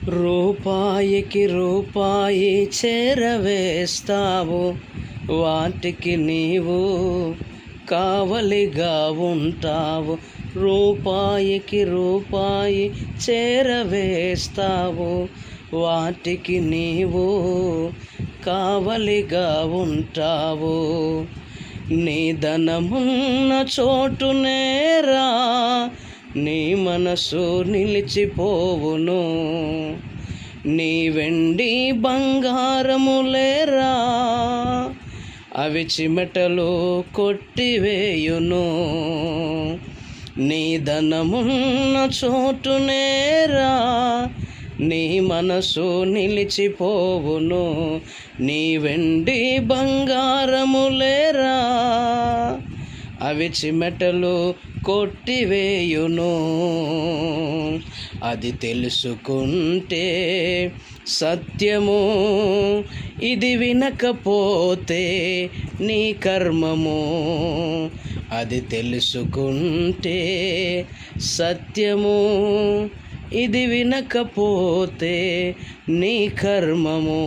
రూపాయికి రూపాయి చేరవేస్తావు, వాటికి నీవు కావలిగా ఉంటావు. రూపాయికి రూపాయి చేరవేస్తావు, వాటికి నీవు కావలిగా ఉంటావు. నీ ధనమున్న చోటునేరా నీ మనసు నిలిచిపోవును. నీ వెండి బంగారములేరా అవి చిమెటలు కొట్టివేయును. నీ ధనమున్న చోటునేరా నీ మనసు నిలిచిపోవును. నీ వెండి బంగారములేరా అవి చిమెటలు కొట్టివేయును. అది తెలుసుకుంటే సత్యము, ఇది వినకపోతే నీ కర్మము. అది తెలుసుకుంటే సత్యము, ఇది వినకపోతే నీ కర్మము.